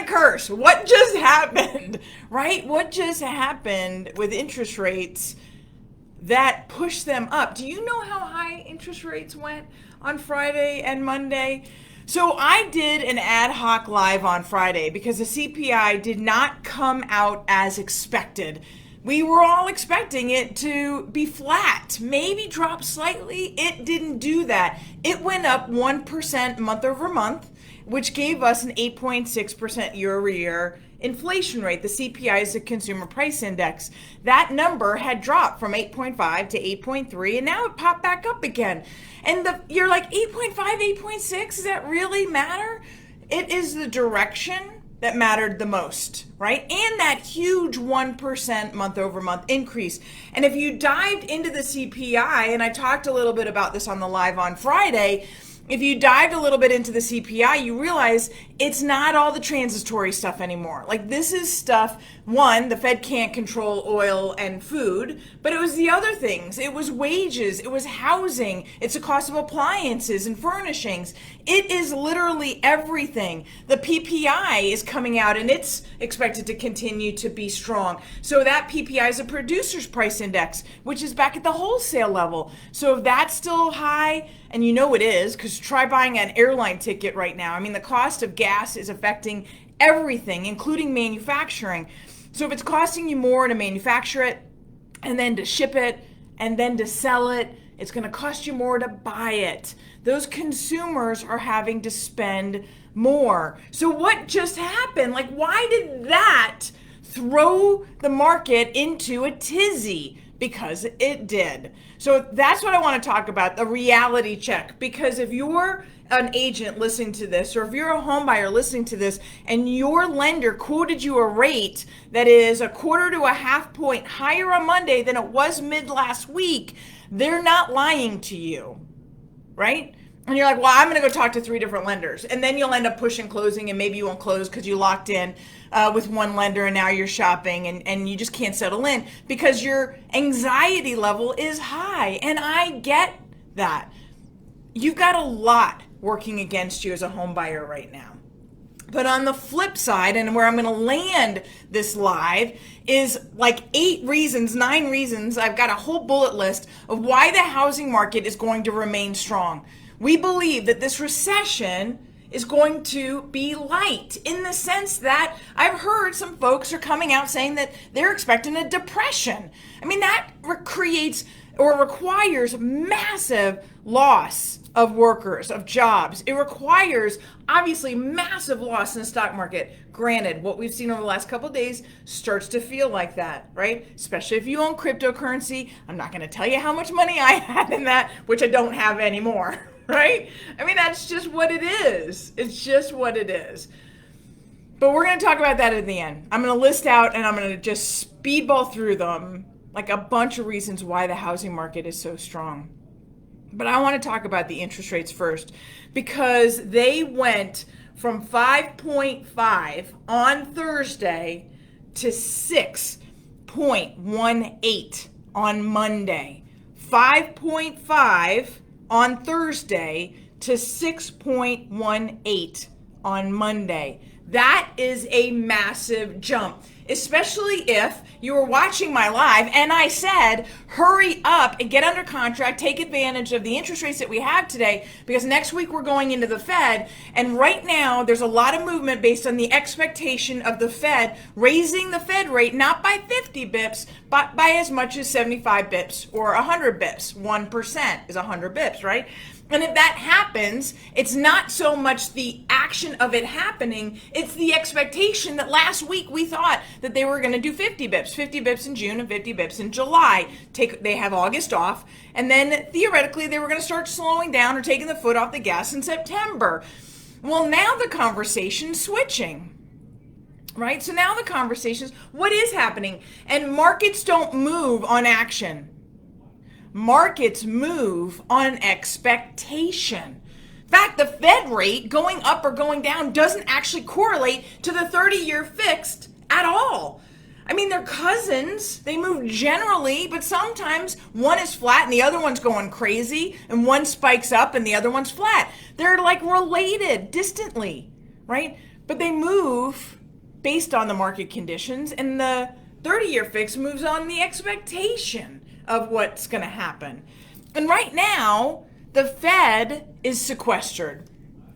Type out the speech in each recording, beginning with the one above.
curse. What just happened, right? What just happened with interest rates that pushed them up? Do you know how high interest rates went on Friday and Monday? So I did an ad hoc live on Friday because the CPI did not come out as expected. We were all expecting it to be flat, maybe drop slightly. It didn't do that. It went up 1% month over month, which gave us an 8.6% year-over-year inflation rate. The CPI is the Consumer Price Index. That number had dropped from 8.5 to 8.3, and now it popped back up again. And you're like, 8.5, 8.6, does that really matter? It is the direction that mattered the most, right? And that huge 1% month over month increase. And if you dived into the CPI, and I talked a little bit about this on the live on Friday, if you dived a little bit into the CPI, you realize it's not all the transitory stuff anymore. Like, this is stuff, one, the Fed can't control oil and food, but it was the other things. It was wages, it was housing, it's the cost of appliances and furnishings. It is literally everything. The PPI is coming out and it's expected to continue to be strong. So that PPI is a producer's price index, which is back at the wholesale level. So if that's still high, and you know it is, because try buying an airline ticket right now. I mean, the cost of gas is affecting everything, including manufacturing. So if it's costing you more to manufacture it, and then to ship it, and then to sell it, it's going to cost you more to buy it. Those consumers are having to spend more. So what just happened? Like, why did that throw the market into a tizzy? Because it did. So that's what I want to talk about, the reality check. Because if you're an agent listening to this, or if you're a home buyer listening to this, and your lender quoted you a rate that is a quarter to a half point higher on Monday than it was mid last week, they're not lying to you, right? And you're like, well, I'm going to go talk to 3 different lenders. And then you'll end up pushing closing, and maybe you won't close because you locked in with one lender, and now you're shopping, and you just can't settle in because your anxiety level is high. And I get that. You've got a lot working against you as a home buyer right now. But on the flip side, and where I'm going to land this live, is like 9 reasons. I've got a whole bullet list of why the housing market is going to remain strong. We believe that this recession is going to be light, in the sense that I've heard some folks are coming out saying that they're expecting a depression. I mean, that creates or requires massive loss of workers, of jobs. It requires, obviously, massive loss in the stock market. Granted, what we've seen over the last couple of days starts to feel like that, right? Especially if you own cryptocurrency. I'm not going to tell you how much money I had in that, which I don't have anymore, right? I mean, that's just what it is. It's just what it is. But we're going to talk about that at the end. I'm going to list out, and I'm going to just speedball through them, like a bunch of reasons why the housing market is so strong. But I want to talk about the interest rates first, because they went from 5.5 on Thursday to 6.18 on Monday. 5.5 on Thursday to 6.18 on Monday. That is a massive jump, especially if you were watching my live and I said, hurry up and get under contract, take advantage of the interest rates that we have today, because next week we're going into the Fed. And right now there's a lot of movement based on the expectation of the Fed raising the Fed rate, not by 50 bips, but by as much as 75 bips or 100 bips. 1% is 100 bips, right? And if that happens, it's not so much the action of it happening, it's the expectation that last week we thought that they were going to do 50 bips in June and 50 bips in July. They have August off, and then theoretically they were going to start slowing down or taking the foot off the gas in September. Well, now the conversation's switching. Right? So now the conversation is, what is happening? And markets don't move on action. Markets move on expectation. In fact, the Fed rate going up or going down doesn't actually correlate to the 30-year fixed at all. I mean, they're cousins. They move generally, but sometimes one is flat and the other one's going crazy, and one spikes up and the other one's flat. They're like related distantly, right? But they move based on the market conditions, and the 30-year fix moves on the expectation of what's going to happen. And right now, the Fed is sequestered.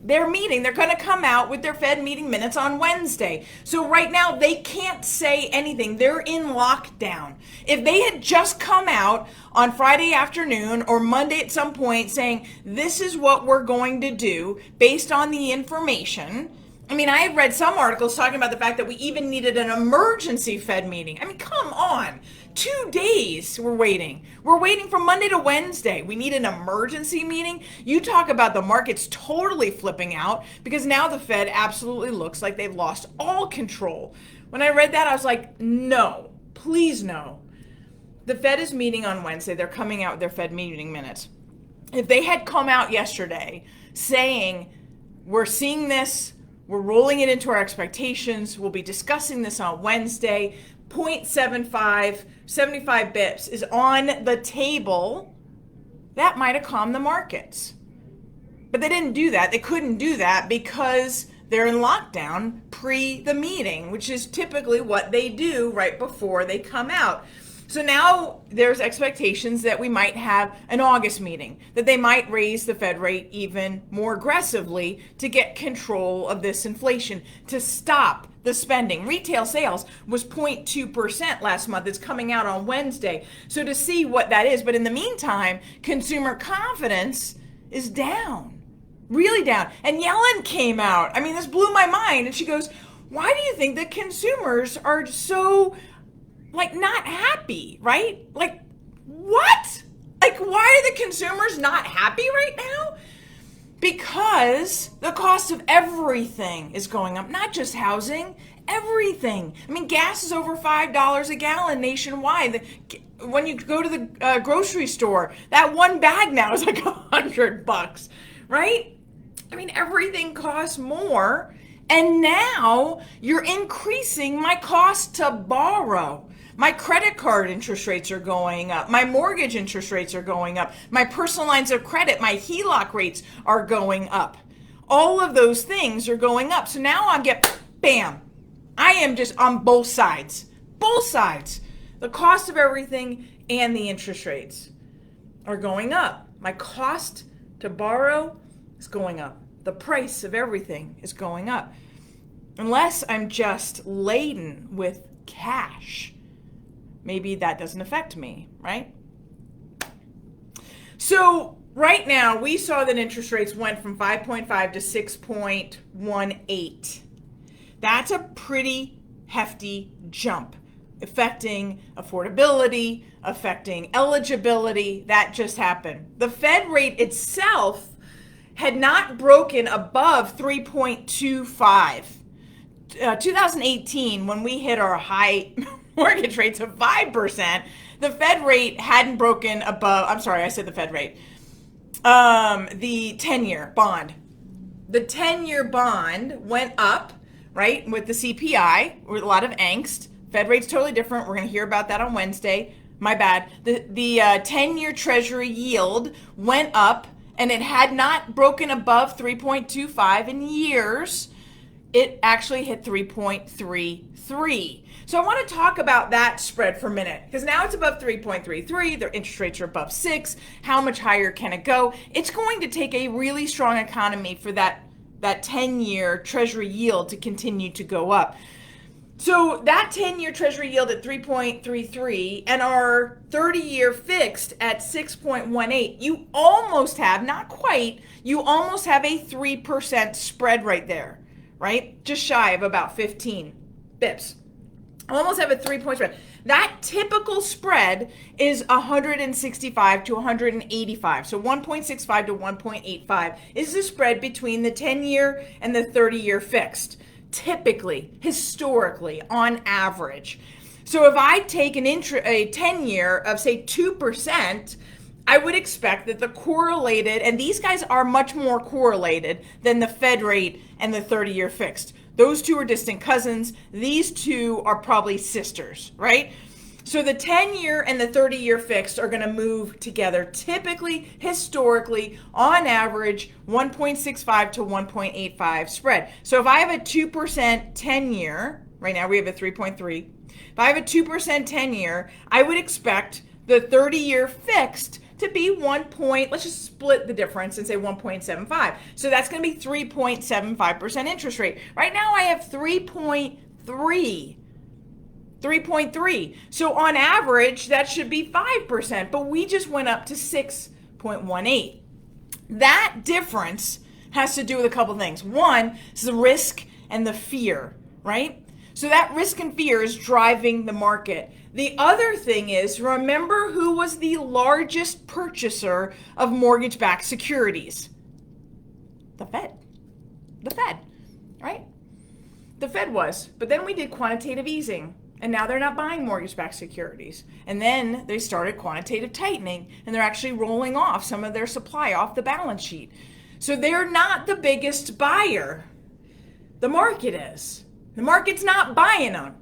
They're meeting. They're going to come out with their Fed meeting minutes on Wednesday. So right now, they can't say anything. They're in lockdown. If they had just come out on Friday afternoon or Monday at some point saying, this is what we're going to do based on the information. I mean, I had read some articles talking about the fact that we even needed an emergency Fed meeting. I mean, come on. 2 days we're waiting. We're waiting from Monday to Wednesday. We need an emergency meeting. You talk about the markets totally flipping out because now the Fed absolutely looks like they've lost all control. When I read that, I was like, no, please no. The Fed is meeting on Wednesday. They're coming out with their Fed meeting minutes. If they had come out yesterday saying, we're seeing this, we're rolling it into our expectations, we'll be discussing this on Wednesday, 0.75, 75 bips is on the table, that might have calmed the markets. But they didn't do that. They couldn't do that because they're in lockdown pre the meeting, which is typically what they do right before they come out. So now there's expectations that we might have an August meeting, that they might raise the Fed rate even more aggressively to get control of this inflation, to stop the spending. Retail sales was 0.2% last month. It's coming out on Wednesday. So to see what that is. But in the meantime, consumer confidence is down, really down. And Yellen came out. I mean, this blew my mind. And she goes, why do you think that consumers are so not happy, right? What? Why are the consumers not happy right now? Because the cost of everything is going up, not just housing, everything. I mean, gas is over $5 a gallon nationwide. When you go to the grocery store, that one bag now is like $100, right? I mean, everything costs more. And now you're increasing my cost to borrow. My credit card interest rates are going up. My mortgage interest rates are going up. My personal lines of credit, my HELOC rates are going up. All of those things are going up. So now bam. I am just on both sides. Both sides. The cost of everything and the interest rates are going up. My cost to borrow is going up. The price of everything is going up. Unless I'm just laden with cash, maybe that doesn't affect me, right? So right now we saw that interest rates went from 5.5 to 6.18. That's a pretty hefty jump, affecting affordability, affecting eligibility. That just happened. The Fed rate itself had not broken above 3.25. 2018, when we hit our high mortgage rates of 5%, the Fed rate hadn't broken above, I'm sorry, I said the Fed rate, the 10-year bond. The 10-year bond went up, right, with the CPI, with a lot of angst. Fed rate's totally different. We're going to hear about that on Wednesday. My bad. The 10-year Treasury yield went up, and it had not broken above 3.25 in years. It actually hit 3.33. So I want to talk about that spread for a minute, because now it's above 3.33. Their interest rates are above 6. How much higher can it go? It's going to take a really strong economy for that 10-year Treasury yield to continue to go up. So that 10-year Treasury yield at 3.33 and our 30-year fixed at 6.18, you almost have, not quite, you almost have a 3% spread right there, right? Just shy of about 15 bips. Almost have a 3-point spread. That typical spread is 165 to 185. So 1.65 to 1.85 is the spread between the 10-year and the 30-year fixed. Typically, historically, on average. So if I take a 10-year of, say, 2%, I would expect that the correlated, and these guys are much more correlated than the Fed rate and the 30-year fixed. Those two are distant cousins. These two are probably sisters, right? So the 10-year and the 30-year fixed are going to move together, typically, historically, on average, 1.65 to 1.85 spread. So if I have a 2% 10-year, Right now we have a 3.3. If I have a 2% 10-year, I would expect the 30-year fixed to be 1 point, let's just split the difference and say 1.75. So that's going to be 3.75% interest rate. Right now I have 3.3. 3.3. So on average, that should be 5%, but we just went up to 6.18. That difference has to do with a couple things. One is the risk and the fear, right? So that risk and fear is driving the market. The other thing is, remember who was the largest purchaser of mortgage-backed securities? The Fed. The Fed, right? The Fed was. But then we did quantitative easing, and now they're not buying mortgage-backed securities. And then they started quantitative tightening, and they're actually rolling off some of their supply off the balance sheet. So they're not the biggest buyer. The market is. The market's not buying them.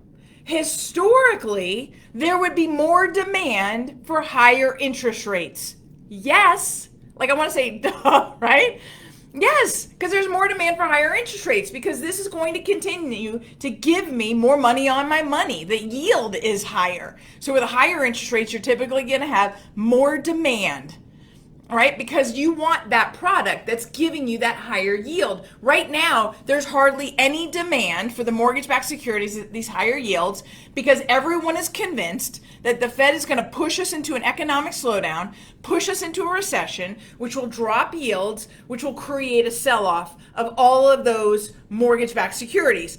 Historically, there would be more demand for higher interest rates. Yes. Like I want to say, duh, right? Yes, because there's more demand for higher interest rates because this is going to continue to give me more money on my money. The yield is higher. So with higher interest rates, you're typically going to have more demand, right? Because you want that product that's giving you that higher yield. Right now, there's hardly any demand for the mortgage-backed securities, these higher yields, because everyone is convinced that the Fed is going to push us into an economic slowdown, push us into a recession, which will drop yields, which will create a sell-off of all of those mortgage-backed securities.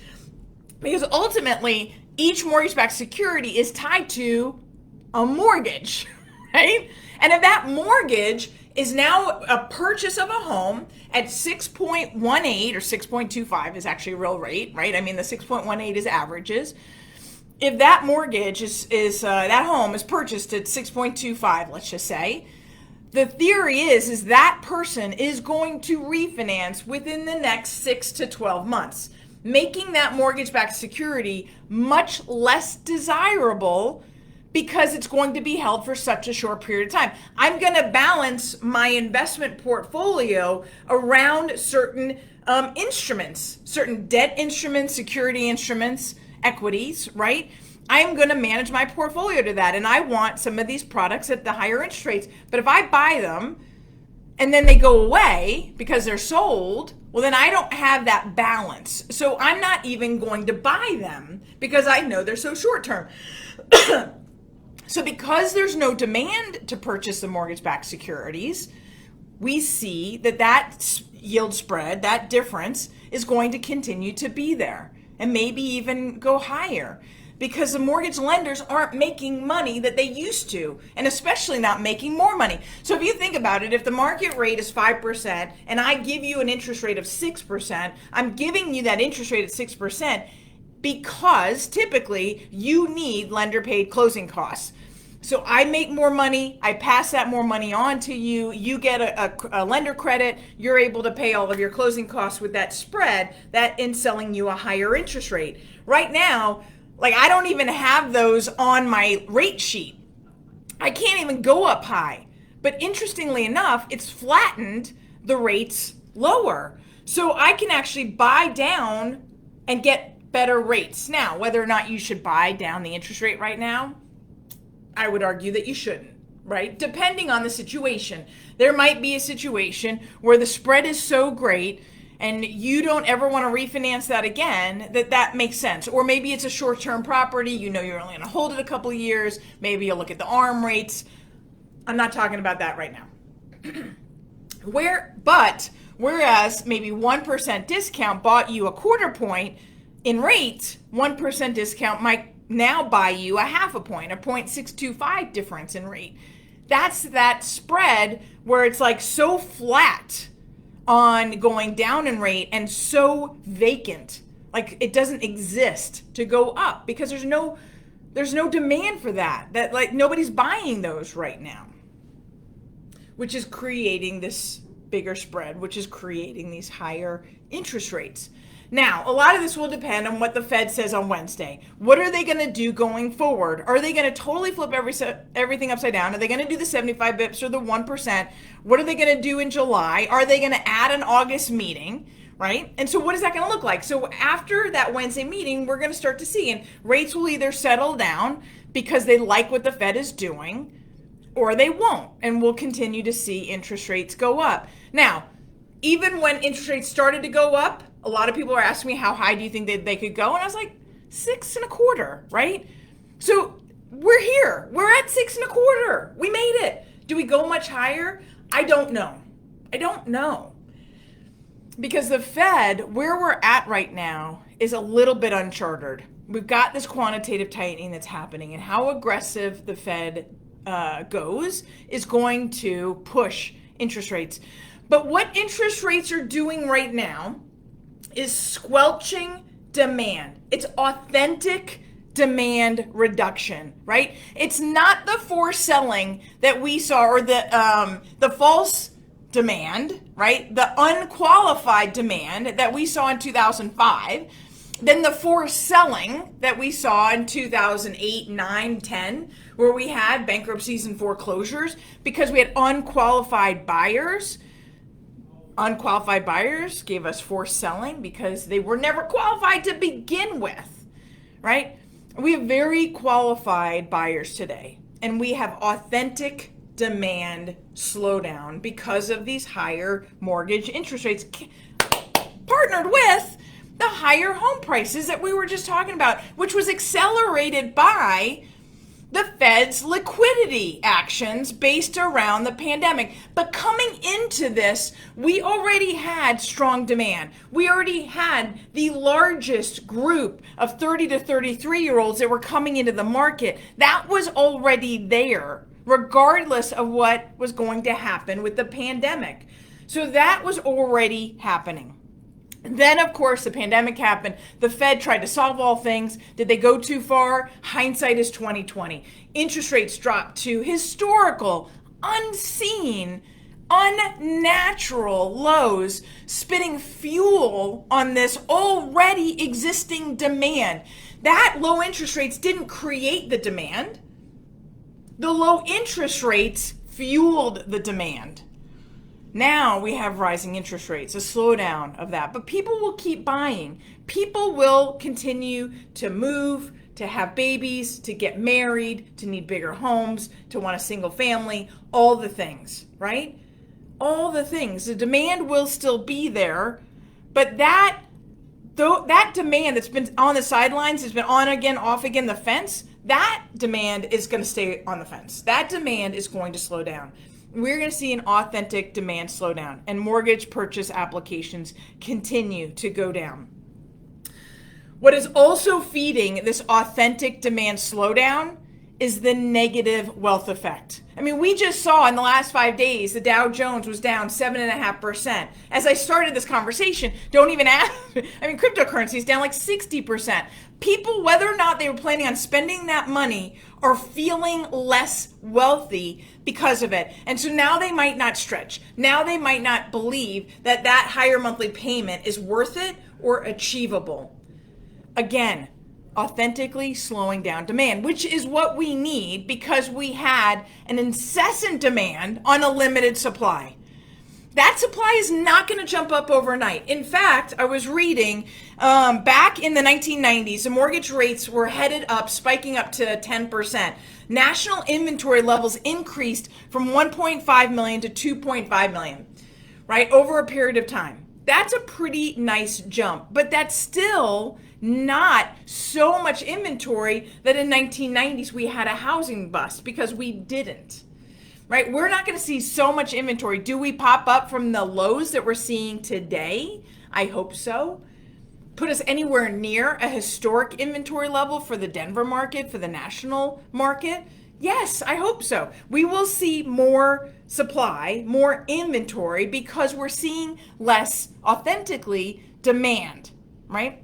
Because ultimately, each mortgage-backed security is tied to a mortgage, right? And if that mortgage is now a purchase of a home at 6.18 or 6.25 is actually a real rate, right? I mean, the 6.18 is averages. If that mortgage is that home is purchased at 6.25, let's just say, the theory is that person is going to refinance within the next 6 to 12 months, making that mortgage-backed security much less desirable because it's going to be held for such a short period of time. I'm going to balance my investment portfolio around certain instruments, certain debt instruments, security instruments, equities, right? I'm going to manage my portfolio to that. And I want some of these products at the higher interest rates. But if I buy them and then they go away because they're sold, well, then I don't have that balance. So I'm not even going to buy them because I know they're so short term. So because there's no demand to purchase the mortgage-backed securities, we see that yield spread, that difference, is going to continue to be there and maybe even go higher because the mortgage lenders aren't making money that they used to, and especially not making more money. So if you think about it, if the market rate is 5% and I give you an interest rate of 6%, I'm giving you that interest rate at 6% because typically you need lender paid closing costs. So I make more money, I pass that more money on to you, you get a lender credit, you're able to pay all of your closing costs with that spread, that in selling you a higher interest rate. Right now, like I don't even have those on my rate sheet. I can't even go up high. But interestingly enough, it's flattened the rates lower. So I can actually buy down and get better rates. Now, whether or not you should buy down the interest rate right now, I would argue that you shouldn't, right? Depending on the situation. There might be a situation where the spread is so great and you don't ever want to refinance that again, that makes sense. Or maybe it's a short-term property, you know you're only going to hold it a couple of years, maybe you'll look at the ARM rates. I'm not talking about that right now. Whereas maybe 1% discount bought you a quarter point in rate, 1% discount might now buy you a half a point, a 0.625 difference in rate. That's that spread where it's like so flat on going down in rate and so vacant, like it doesn't exist to go up because there's no demand for that like nobody's buying those right now, which is creating this bigger spread, which is creating these higher interest rates. Now, a lot of this will depend on what the Fed says on Wednesday. What are they going to do going forward? Are they going to totally flip everything upside down? Are they going to do the 75 bips or the 1%? What are they going to do in July? Are they going to add an August meeting? Right? And so what is that going to look like? So after that Wednesday meeting, we're going to start to see, and rates will either settle down because they like what the Fed is doing, or they won't. And we'll continue to see interest rates go up. Now, even when interest rates started to go up, a lot of people are asking me, how high do you think they could go? And I was like, 6.25, right? So we're here. We're at 6.25. We made it. Do we go much higher? I don't know. Because the Fed, where we're at right now, is a little bit uncharted. We've got this quantitative tightening that's happening, and how aggressive the Fed goes is going to push interest rates. But what interest rates are doing right now is squelching demand. It's authentic demand reduction, right? It's not the forced selling that we saw, or the false demand, right? The unqualified demand that we saw in 2005, then the forced selling that we saw in 2008, 9, 10, where we had bankruptcies and foreclosures because we had unqualified buyers. Unqualified buyers gave us forced selling because they were never qualified to begin with, right? We have very qualified buyers today, and we have authentic demand slowdown because of these higher mortgage interest rates, partnered with the higher home prices that we were just talking about, which was accelerated by the Fed's liquidity actions based around the pandemic. But coming into this, we already had strong demand. We already had the largest group of 30 to 33-year-olds that were coming into the market. That was already there, regardless of what was going to happen with the pandemic. So that was already happening. Then, of course, the pandemic happened. The Fed tried to solve all things. Did they go too far? Hindsight is 2020. Interest rates dropped to historical, unseen, unnatural lows, spitting fuel on this already existing demand. That low interest rates didn't create the demand. The low interest rates fueled the demand. Now we have rising interest rates, a slowdown of that. But people will keep buying. People will continue to move, to have babies, to get married, to need bigger homes, to want a single family, all the things, right? All the things. The demand will still be there, but that demand that's been on the sidelines, has been on again, off again, the fence, that demand is going to stay on the fence. That demand is going to slow down. We're going to see an authentic demand slowdown, and mortgage purchase applications continue to go down. What is also feeding this authentic demand slowdown is the negative wealth effect. I mean, we just saw in the last 5 days, the Dow Jones was down 7.5%. As I started this conversation, don't even ask, cryptocurrency is down like 60%. People, whether or not they were planning on spending that money, are feeling less wealthy because of it. And so now they might not stretch. Now they might not believe that that higher monthly payment is worth it or achievable. Again, authentically slowing down demand, which is what we need because we had an incessant demand on a limited supply. That supply is not going to jump up overnight. In fact, I was reading back in the 1990s, the mortgage rates were headed up, spiking up to 10%. National inventory levels increased from 1.5 million to 2.5 million, right, over a period of time. That's a pretty nice jump, but that's still not so much inventory that in 1990s we had a housing bust, because we didn't. Right? We're not going to see so much inventory. Do we pop up from the lows that we're seeing today? I hope so. Put us anywhere near a historic inventory level for the Denver market, for the national market? Yes, I hope so. We will see more supply, more inventory, because we're seeing less authentically demand, right?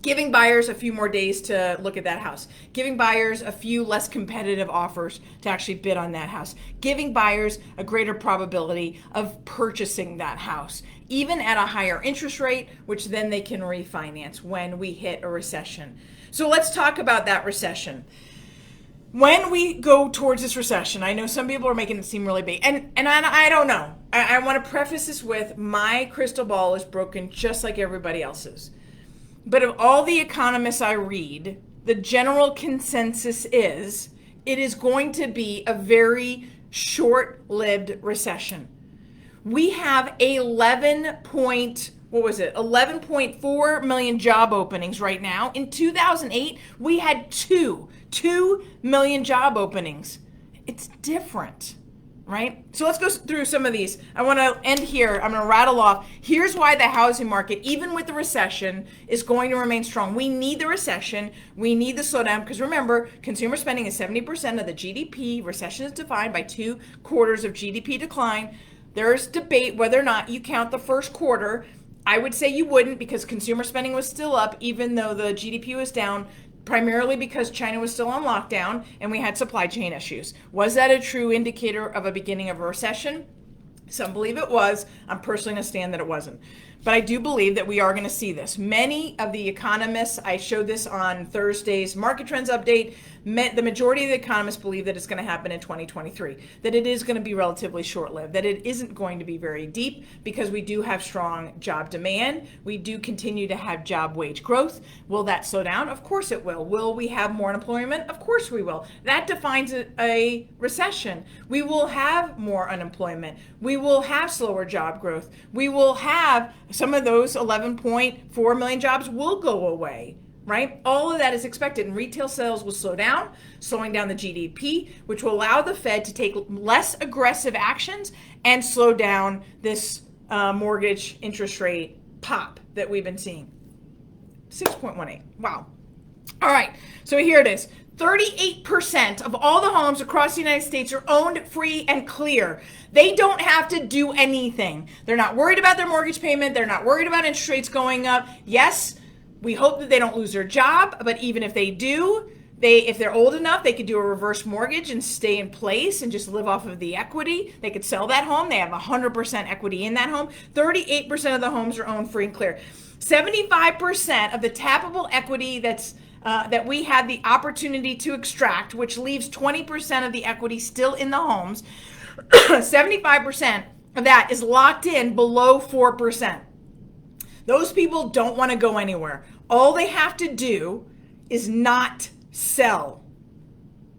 Giving buyers a few more days to look at that house. Giving buyers a few less competitive offers to actually bid on that house. Giving buyers a greater probability of purchasing that house, even at a higher interest rate, which then they can refinance when we hit a recession. So let's talk about that recession. When we go towards this recession, I know some people are making it seem really big, and I don't know. I want to preface this with my crystal ball is broken just like everybody else's. But of all the economists I read, the general consensus is it is going to be a very short-lived recession. We have 11.4 million job openings right now. In 2008, we had 2 million job openings. It's different, right? So let's go through some of these. I want to end here. I'm going to rattle off. Here's why the housing market, even with the recession, is going to remain strong. We need the recession. We need the slowdown because remember, consumer spending is 70% of the GDP. Recession is defined by 2 quarters of GDP decline. There's debate whether or not you count the first quarter. I would say you wouldn't because consumer spending was still up even though the GDP was down, primarily because China was still on lockdown and we had supply chain issues. Was that a true indicator of a beginning of a recession? Some believe it was. I'm personally going to stand that it wasn't. But I do believe that we are going to see this. Many of the economists, I showed this on Thursday's Market Trends Update, the majority of the economists believe that it's going to happen in 2023, that it is going to be relatively short-lived, that it isn't going to be very deep because we do have strong job demand. We do continue to have job wage growth. Will that slow down? Of course it will. Will we have more unemployment? Of course we will. That defines a recession. We will have more unemployment. We will have slower job growth. We will have some of those 11.4 million jobs will go away. Right? All of that is expected, and retail sales will slow down, slowing down the GDP, which will allow the Fed to take less aggressive actions and slow down this mortgage interest rate pop that we've been seeing. 6.18. Wow. All right. So here it is. 38% of all the homes across the United States are owned free and clear. They don't have to do anything. They're not worried about their mortgage payment. They're not worried about interest rates going up. Yes, we hope that they don't lose their job, but even if they do, if they're old enough, they could do a reverse mortgage and stay in place and just live off of the equity. They could sell that home. They have 100% equity in that home. 38% of the homes are owned free and clear. 75% of the tappable equity that we had the opportunity to extract, which leaves 20% of the equity still in the homes, 75% of that is locked in below 4%. Those people don't want to go anywhere. All they have to do is not sell.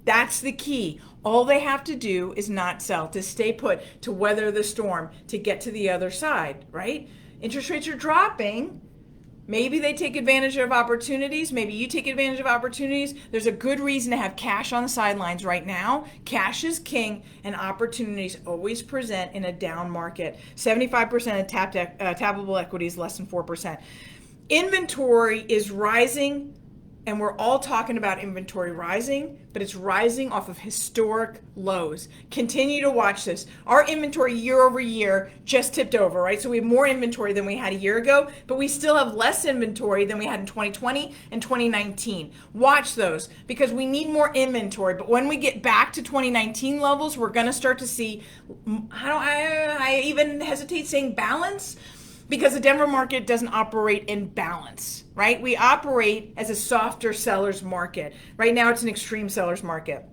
That's the key. All they have to do is not sell, to stay put, to weather the storm, to get to the other side, right? Interest rates are dropping. Maybe they take advantage of opportunities. Maybe you take advantage of opportunities. There's a good reason to have cash on the sidelines right now. Cash is king, and opportunities always present in a down market. 75% of tappable equity is less than 4%. Inventory is rising, and we're all talking about inventory rising, but it's rising off of historic lows. Continue to watch this. Our inventory year over year just tipped over, right? So we have more inventory than we had a year ago, but we still have less inventory than we had in 2020 and 2019. Watch those because we need more inventory. But when we get back to 2019 levels, we're going to start to see, I even hesitate saying balance, because the Denver market doesn't operate in balance, right? We operate as a softer seller's market. Right now, it's an extreme seller's market.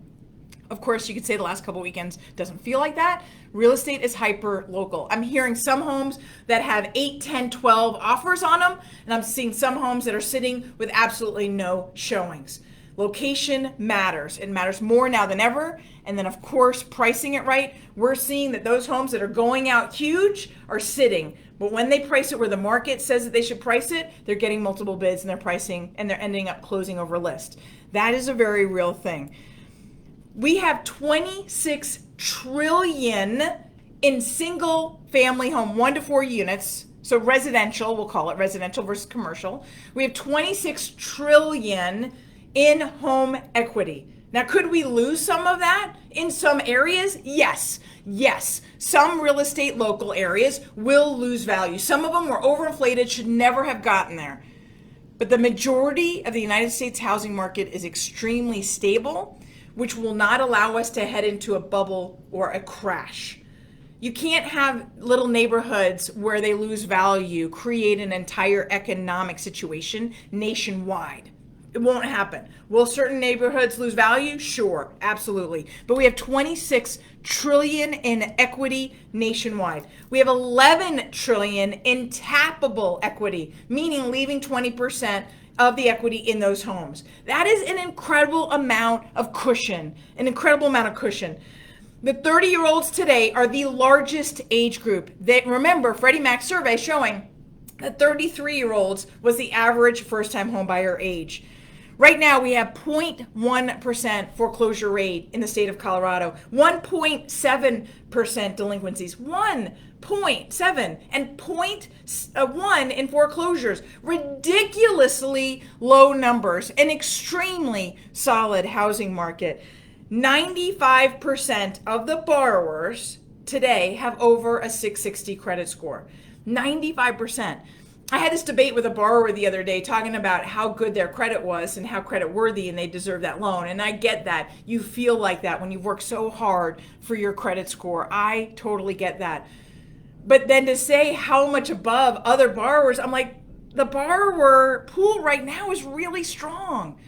Of course, you could say the last couple weekends doesn't feel like that. Real estate is hyper local. I'm hearing some homes that have 8, 10, 12 offers on them, and I'm seeing some homes that are sitting with absolutely no showings. Location matters. It matters more now than ever. And then, of course, pricing it right. We're seeing that those homes that are going out huge are sitting. But when they price it where the market says that they should price it, they're getting multiple bids and they're pricing and they're ending up closing over list. That is a very real thing. We have 26 trillion in single family home, 1 to 4 units. So residential, we'll call it residential versus commercial. We have 26 trillion in home equity. Now, could we lose some of that in some areas? Yes. Some real estate local areas will lose value. Some of them were overinflated, should never have gotten there. But the majority of the United States housing market is extremely stable, which will not allow us to head into a bubble or a crash. You can't have little neighborhoods where they lose value create an entire economic situation nationwide. It won't happen. Will certain neighborhoods lose value? Sure, absolutely. But we have 26 trillion in equity nationwide. We have 11 trillion in tappable equity, meaning leaving 20% of the equity in those homes. That is an incredible amount of cushion, an incredible amount of cushion. The 30-year-olds today are the largest age group. Remember, Freddie Mac's survey showing that 33-year-olds was the average first-time homebuyer age. Right now, we have 0.1% foreclosure rate in the state of Colorado, 1.7% delinquencies, 1.7, and 0.1 in foreclosures. Ridiculously low numbers, an extremely solid housing market. 95% of the borrowers today have over a 660 credit score. 95%. I had this debate with a borrower the other day talking about how good their credit was and how credit worthy and they deserve that loan. And I get that. You feel like that when you've worked so hard for your credit score. I totally get that. But then to say how much above other borrowers, I'm like, the borrower pool right now is really strong.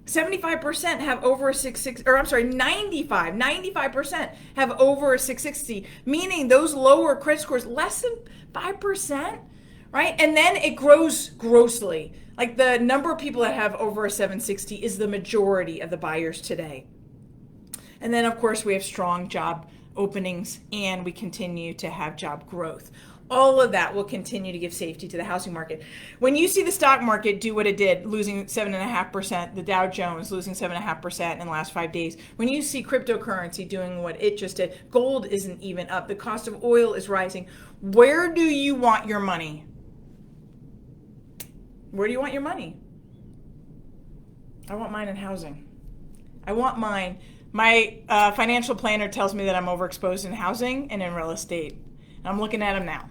75% have over a 660, or I'm sorry, 95% have over a 660, meaning those lower credit scores, less than 5%, right? And then it grows grossly. Like the number of people that have over a 760 is the majority of the buyers today. And then of course we have strong job openings and we continue to have job growth. All of that will continue to give safety to the housing market. When you see the stock market do what it did, losing 7.5%, the Dow Jones losing 7.5% in the last 5 days, when you see cryptocurrency doing what it just did, gold isn't even up, the cost of oil is rising. Where do you want your money? Where do you want your money? I want mine in housing. I want mine. My financial planner tells me that I'm overexposed in housing and in real estate. And I'm looking at them now.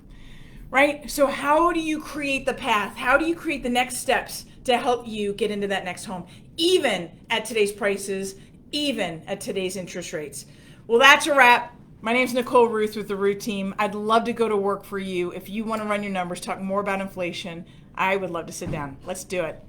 Right? So how do you create the path? How do you create the next steps to help you get into that next home, even at today's prices, even at today's interest rates? Well, that's a wrap. My name's Nicole Rueth with the Rueth team. I'd love to go to work for you. If you want to run your numbers, talk more about inflation, I would love to sit down. Let's do it.